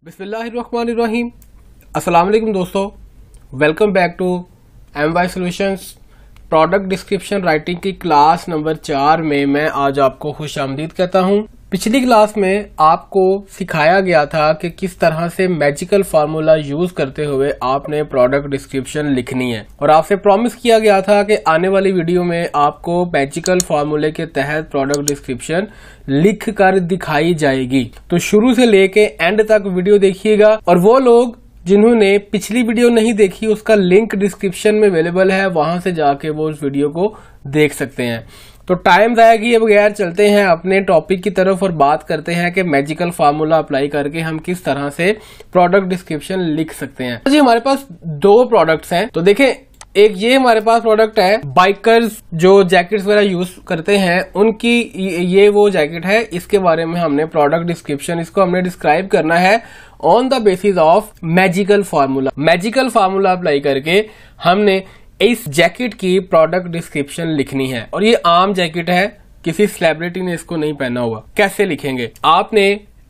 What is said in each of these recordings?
बिस्मिल्लाहिर्रहमानिर्रहीम। अस्सलाम वालेकुम दोस्तों, welcome back to MY solutions. Product description writing की क्लास नंबर 4 में मैं आज आपको खुशामदीद कहता हूं। पिछली क्लास में आपको सिखाया गया था कि किस तरह से मैजिकल फार्मूला यूज करते हुए आपने प्रोडक्ट डिस्क्रिप्शन लिखनी है, और आपसे प्रॉमिस किया गया था कि आने वाली वीडियो में आपको मैजिकल फार्मूले के तहत प्रोडक्ट डिस्क्रिप्शन लिख कर दिखाई जाएगी। तो शुरू से लेके एंड तक वीडियो देखिएगा, और वो लोग जिन्होंने पिछली वीडियो नहीं देखी उसका लिंक डिस्क्रिप्शन में अवेलेबल है, वहां से जाके वो उस वीडियो को देख सकते हैं। तो टाइम जाया किए बगैर चलते हैं अपने टॉपिक की तरफ और बात करते हैं कि मैजिकल फार्मूला अप्लाई करके हम किस तरह से प्रोडक्ट डिस्क्रिप्शन लिख सकते हैं। जी हमारे पास दो प्रोडक्ट्स हैं, तो देखें, एक ये हमारे पास प्रोडक्ट है, बाइकर्स जो जैकेट्स वगैरह यूज करते हैं उनकी ये वो जैकेट है। इसके बारे में हमने प्रोडक्ट डिस्क्रिप्शन इसको हमने डिस्क्राइब करना है on the basis of magical formula. Magical formula apply करके हमने इस जैकेट की प्रोडक्ट डिस्क्रिप्शन लिखनी है, और ये आम जैकेट है, किसी सेलिब्रिटी ने इसको नहीं पहना हुआ। कैसे लिखेंगे? आपने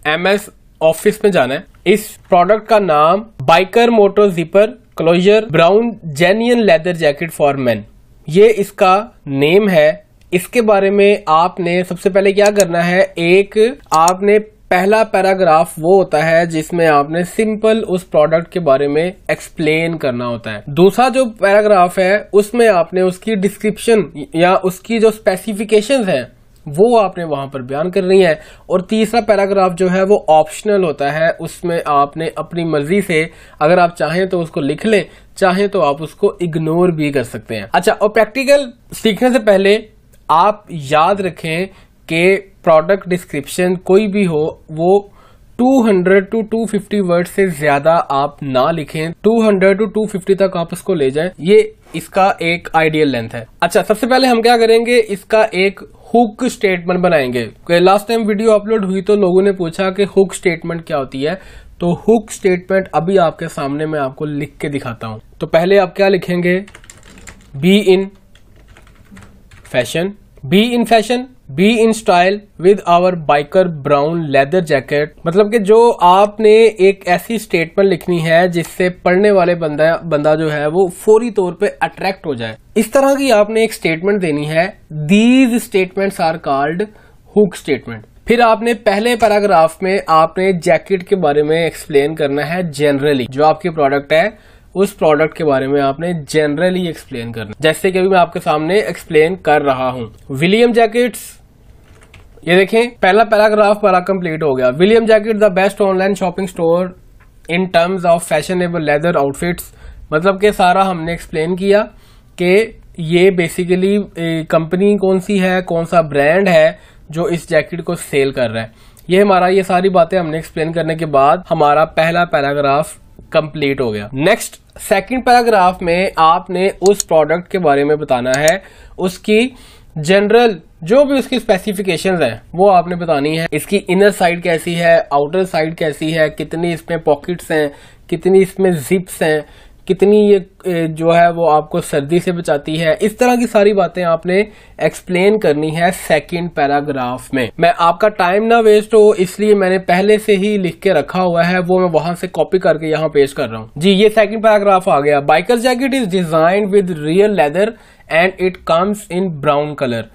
MS ऑफिस में जाना है। इस प्रोडक्ट का नाम biker moto zipper closure brown genuine leather jacket for men, ये इसका नेम है। इसके बारे में आपने सबसे पहले क्या करना है, एक आपने पहला पैराग्राफ वो होता है जिसमें आपने सिंपल उस प्रोडक्ट के बारे में एक्सप्लेन करना होता है। दूसरा जो पैराग्राफ है उसमें आपने उसकी डिस्क्रिप्शन या उसकी जो स्पेसिफिकेशंस हैं वो आपने वहां पर बयान करनी है। और तीसरा पैराग्राफ जो है वो ऑप्शनल होता है, उसमें आपने अपनी मर्जी से अगर आप चाहें तो उसको लिख लें, चाहें तो आप उसको इग्नोर भी कर सकते हैं। अच्छा, और प्रैक्टिकल सीखने से पहले आप याद रखें कि प्रोडक्ट डिस्क्रिप्शन कोई भी हो वो 200 to 250 वर्ड से ज्यादा आप ना लिखें। 200 to 250 तक आप उसको ले जाएं, ये इसका एक आइडियल लेंथ है। अच्छा, सबसे पहले हम क्या करेंगे, इसका एक हुक स्टेटमेंट बनाएंगे। लास्ट टाइम वीडियो अपलोड हुई तो लोगों ने पूछा कि हुक स्टेटमेंट क्या होती है, तो हुक स्टेटमेंट अभी आपके सामने मैं आपको लिख के दिखाता हूं। तो पहले आप क्या लिखेंगे, be in fashion, be in fashion, be in style with our biker brown leather jacket. मतलब कि जो आपने एक ऐसी स्टेटमेंट लिखनी है जिससे पढ़ने वाले बंदा जो है वो फौरी तौर पे अट्रैक्ट हो जाए, इस तरह की आपने एक स्टेटमेंट देनी है। These statements are called hook statement. फिर आपने पहले पैराग्राफ में आपने जैकेट के बारे में एक्सप्लेन करना है जनरली, जो आपकी प्रोडक्ट है उस प्रोडक्ट के बारे में आपने जनरली एक्सप्लेन करना, जैसे कि अभी मैं आपके सामने एक्सप्लेन कर रहा हूं। विलियम जैकेट्स, ये देखें, पहला पैराग्राफ हमारा कंप्लीट हो गया। William jacket the best online shopping store in terms of fashionable leather outfits. मतलब कि सारा हमने एक्सप्लेन किया कि ये बेसिकली कंपनी कौन सी है, कौन सा ब्रांड है जो इस जैकेट को सेल कर रहा है। ये सारी बातें हमने एक्सप्लेन करने के बाद हमारा पहला पैराग्राफ कंप्लीट हो गया। नेक्स्ट सेकंड पैराग्राफ में आपने उस प्रोडक्ट के बारे में बताना है, उसकी जनरल जो भी उसकी स्पेसिफिकेशंस हैं वो आपने बतानी है। इसकी इनर साइड कैसी है, आउटर साइड कैसी है, कितनी इसमें पॉकेट्स हैं, कितनी इसमें जिप्स हैं, कितनी ये जो है वो आपको सर्दी से बचाती है। इस तरह की सारी बातें आपने एक्सप्लेन करनी है सेकंड पैराग्राफ में। मैं आपका टाइम ना वेस्ट हो इसलिए मैंने पहले से ही लिख के रखा हुआ है, वो मैं वहां से कॉपी करके यहाँ पेश कर रहा हूँ। जी, ये सेकंड पैराग्राफ आ गया। Biker jacket is designed with real leather and it comes in brown colour.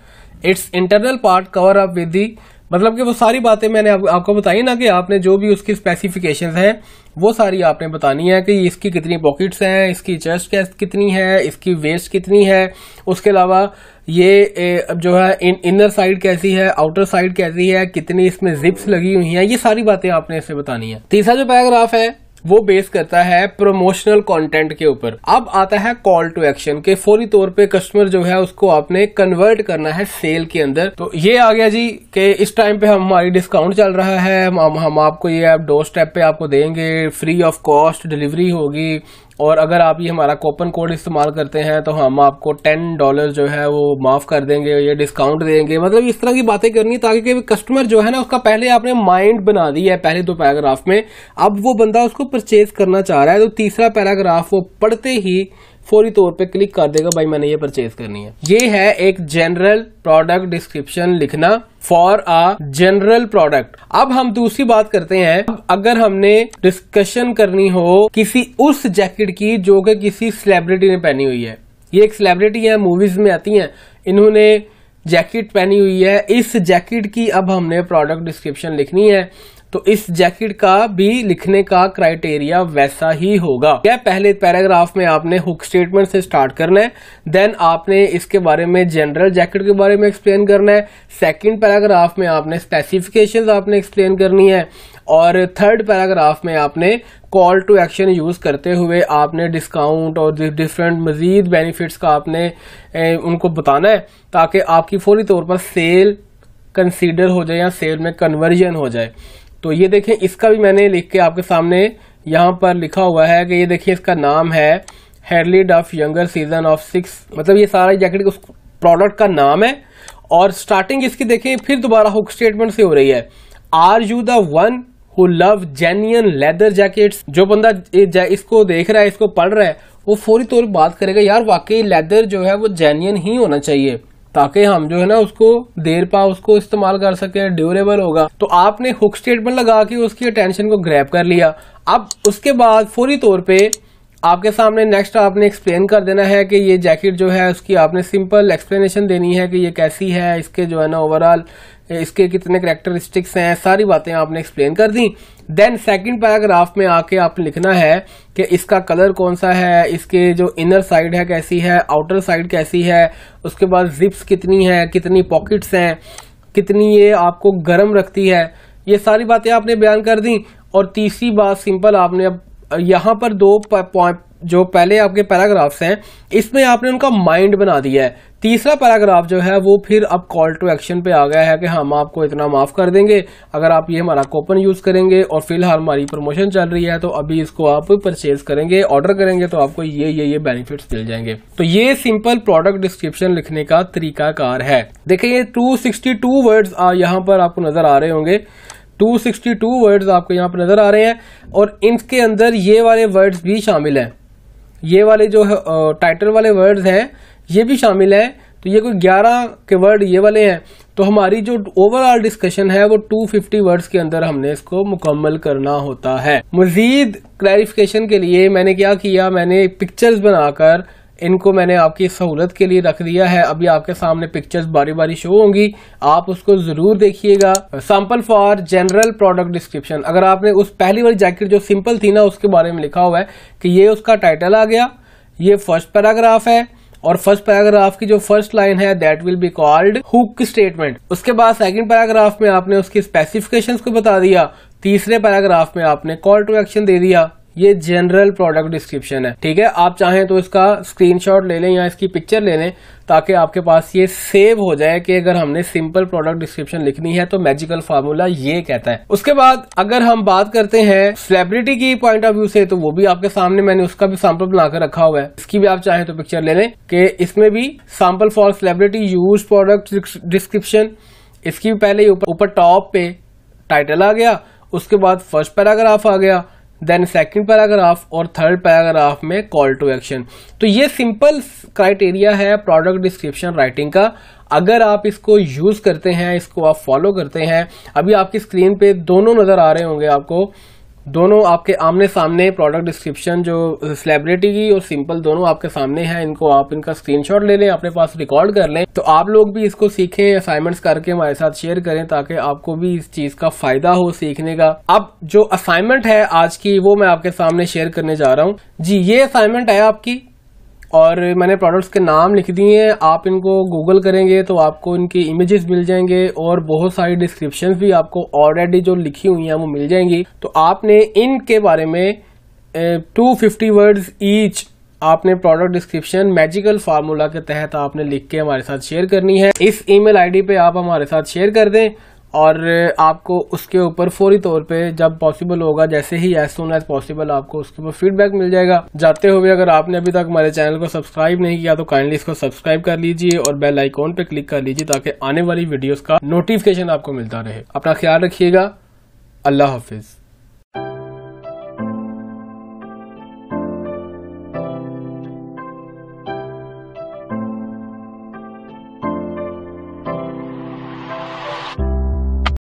It's internal part cover up with the, मतलब कि वो सारी बातें मैंने आपको बताई ना कि आपने जो भी उसकी स्पेसिफिकेशंस हैं वो सारी आपने बतानी है कि इसकी कितनी पॉकेट्स हैं, इसकी चेस्ट कितनी है, इसकी वेस्ट कितनी है, उसके अलावा ये जो है इनर साइड कैसी है, आउटर साइड कैसी है, कितनी इसमें जिप्स लगी हुई हैं, ये सारी बातें आपने इससे बतानी है। तीसरा जो पैराग्राफ है वो बेस करता है प्रमोशनल कंटेंट के ऊपर। अब आता है कॉल टू एक्शन के फौरी तौर पे कस्टमर जो है उसको आपने कन्वर्ट करना है सेल के अंदर। तो ये आ गया जी कि इस टाइम पे हमारी डिस्काउंट चल रहा है, हम आपको ये ऐप डोर स्टेप पे आपको देंगे, फ्री ऑफ कॉस्ट डिलीवरी होगी, और अगर आप ये हमारा कूपन कोड इस्तेमाल करते हैं तो हम आपको $10 जो है वो माफ कर देंगे, ये डिस्काउंट देंगे। मतलब इस तरह की बातें करनी ताकि कस्टमर जो है ना उसका पहले आपने माइंड बना दिया है पहले दो पैराग्राफ में, अब वो बंदा उसको परचेज करना चाह रहा है। तो तीसरा पैराग्राफ वो पढ़ते ही फौरी तौर पे क्लिक कर देगा भाई मैंने ये परचेज करनी है। ये है एक जनरल प्रोडक्ट डिस्क्रिप्शन लिखना फॉर अ जनरल प्रोडक्ट। अब हम दूसरी बात करते हैं, अगर हमने डिस्कशन करनी हो किसी उस जैकेट की जो कि किसी सेलिब्रिटी ने पहनी हुई है। ये एक सेलिब्रिटी है, मूवीज में आती हैं, इन्होंने जैकेट पहनी हुई है, इस जैकेट की अब हमने प्रोडक्ट डिस्क्रिप्शन लिखनी है, तो इस जैकेट का भी लिखने का क्राइटेरिया वैसा ही होगा। क्या पहले पैराग्राफ में आपने हुक स्टेटमेंट से स्टार्ट करना है, देन आपने इसके बारे में जनरल जैकेट के बारे में एक्सप्लेन करना है, सेकंड पैराग्राफ में आपने स्पेसिफिकेशंस आपने एक्सप्लेन करनी है, और थर्ड पैराग्राफ में आपने कॉल टू एक्शन यूज करते हुए आपने डिस्काउंट और डिफरेंट मजीद बेनिफिट्स का आपने उनको बताना है, ताकि आपकी फौरी तौर पर सेल कंसीडर हो जाए या सेल में कन्वर्जन हो जाए। तो ये देखें, इसका भी मैंने लिख के आपके सामने यहाँ पर लिखा हुआ है कि ये देखिए इसका नाम है हेरली डफ यंगर सीजन ऑफ 6, मतलब ये सारा जैकेट उस प्रोडक्ट का नाम है। और स्टार्टिंग इसकी देखें फिर दोबारा हुक स्टेटमेंट से हो रही है, are you the one who love genuine leather jackets. जो बंदा इसको देख रहा है, इसको पढ़ रहा है, वो फौरी तौर पर बात करेगा यार वाकई लेदर जो है वो जेन्युइन ही होना चाहिए, ताकि हम जो है ना उसको देर पा उसको इस्तेमाल कर सके, ड्यूरेबल होगा। तो आपने हुक स्टेटमेंट लगा के उसकी अटेंशन को ग्रैब कर लिया। अब उसके बाद फौरी तौर पे आपके सामने नेक्स्ट आपने एक्सप्लेन कर देना है कि ये जैकेट जो है उसकी आपने सिंपल एक्सप्लेनेशन देनी है कि ये कैसी है, इसके जो है ना ओवरऑल इसके कितने कैरेक्टरिस्टिक्स हैं, सारी बातें आपने एक्सप्लेन कर दी। देन सेकंड पैराग्राफ में आके आपने लिखना है कि इसका कलर कौन सा है, इसके जो इनर साइड है कैसी है, आउटर साइड कैसी है, उसके बाद जिप्स कितनी है, कितनी पॉकेट्स हैं, कितनी ये आपको गर्म रखती है, ये सारी बातें आपने बयान कर दी। और तीसरी बात सिंपल आपने अब यहाँ पर दो पॉइंट जो पहले आपके पैराग्राफ्स हैं इसमें आपने उनका माइंड बना दिया है। तीसरा पैराग्राफ जो है वो फिर अब कॉल टू एक्शन पे आ गया है कि हम आपको इतना माफ कर देंगे अगर आप ये हमारा कूपन यूज करेंगे, और फिलहाल हमारी प्रमोशन चल रही है तो अभी इसको आप परचेज करेंगे, ऑर्डर करेंगे तो आपको ये बेनिफिट्स मिल जाएंगे। तो ये सिंपल प्रोडक्ट डिस्क्रिप्शन लिखने का तरीकाकार है। देखिए ये 262 वर्ड्स यहाँ पर आपको नजर आ रहे होंगे, 262 वर्ड्स आपको यहाँ पर नजर आ रहे हैं, और इनके अंदर ये वाले वर्ड्स भी शामिल हैं, ये वाले जो टाइटल वाले वर्ड्स हैं ये भी शामिल हैं। तो ये कोई 11 के वर्ड ये वाले हैं। तो हमारी जो ओवरऑल डिस्कशन है वो 250 वर्ड्स के अंदर हमने इसको मुकम्मल करना होता है। मजीद क्लैरिफिकेशन के लिए मैंने क्या किया, मैंने पिक्चर्स बनाकर इनको मैंने आपकी सहूलत के लिए रख दिया है। अभी आपके सामने पिक्चर्स बारी बारी शो होंगी, आप उसको जरूर देखिएगा। Sample for general product description, अगर आपने उस पहली वाली जैकेट जो सिंपल थी ना उसके बारे में लिखा हुआ है कि ये उसका टाइटल आ गया, ये फर्स्ट पैराग्राफ है, और फर्स्ट पैराग्राफ की जो फर्स्ट लाइन है that will be called hook statement. उसके बाद सेकंड पैराग्राफ में आपने उसकी स्पेसिफिकेशंस को बता दिया, तीसरे पैराग्राफ में आपने कॉल टू एक्शन दे दिया। ये जनरल प्रोडक्ट डिस्क्रिप्शन है, ठीक है। आप चाहें तो इसका स्क्रीनशॉट ले लें या इसकी पिक्चर ले लें ताकि आपके पास ये सेव हो जाए कि अगर हमने सिंपल प्रोडक्ट डिस्क्रिप्शन लिखनी है तो मैजिकल फार्मूला ये कहता है। उसके बाद अगर हम बात करते हैं सेलिब्रिटी की पॉइंट ऑफ व्यू से, तो वो भी आपके सामने मैंने उसका भी सैंपल बनाकर रखा हुआ है, इसकी भी आप चाहें तो पिक्चर ले लें कि इसमें भी sample for celebrity use product description. इसकी भी पहले ऊपर टॉप पे टाइटल आ गया, उसके बाद फर्स्ट पैराग्राफ आ गया, देन सेकंड पैराग्राफ और थर्ड पैराग्राफ में कॉल टू एक्शन। तो ये सिंपल क्राइटेरिया है प्रोडक्ट डिस्क्रिप्शन राइटिंग का। अगर आप इसको यूज करते हैं, इसको आप फॉलो करते हैं, अभी आपकी स्क्रीन पे दोनों नजर आ रहे होंगे आपको, दोनों आपके आमने सामने प्रोडक्ट डिस्क्रिप्शन जो सेलिब्रिटी की और सिंपल दोनों आपके सामने हैं। इनको आप इनका स्क्रीनशॉट ले लें, अपने पास रिकॉर्ड कर लें। तो आप लोग भी इसको सीखें, असाइनमेंट्स करके हमारे साथ शेयर करें ताकि आपको भी इस चीज का फायदा हो सीखने का। अब जो असाइनमेंट है आज की वो मैं आपके सामने शेयर करने जा रहा हूँ जी। ये असाइनमेंट है आपकी, और मैंने प्रोडक्ट्स के नाम लिख दिए हैं। आप इनको गूगल करेंगे तो आपको इनकी इमेजेस मिल जाएंगे और बहुत सारी डिस्क्रिप्शंस भी आपको ऑलरेडी जो लिखी हुई हैं वो मिल जाएंगी। तो आपने इनके बारे में 250 वर्ड्स ईच आपने प्रोडक्ट डिस्क्रिप्शन मैजिकल फार्मूला के तहत आपने लिख के हमारे साथ शेयर करनी है। इस ईमेल आईडी पे आप हमारे साथ शेयर कर दें और आपको उसके ऊपर फौरी तौर पे जब पॉसिबल होगा, जैसे ही एज सून एज पॉसिबल आपको उसके ऊपर फीडबैक मिल जाएगा। जाते हुए अगर आपने अभी तक हमारे चैनल को सब्सक्राइब नहीं किया तो काइंडली इसको सब्सक्राइब कर लीजिए और बेल आइकॉन पे क्लिक कर लीजिए ताकि आने वाली वीडियोस का नोटिफिकेशन आपको मिलता रहे। अपना ख्याल रखिएगा। अल्लाह हाफिज।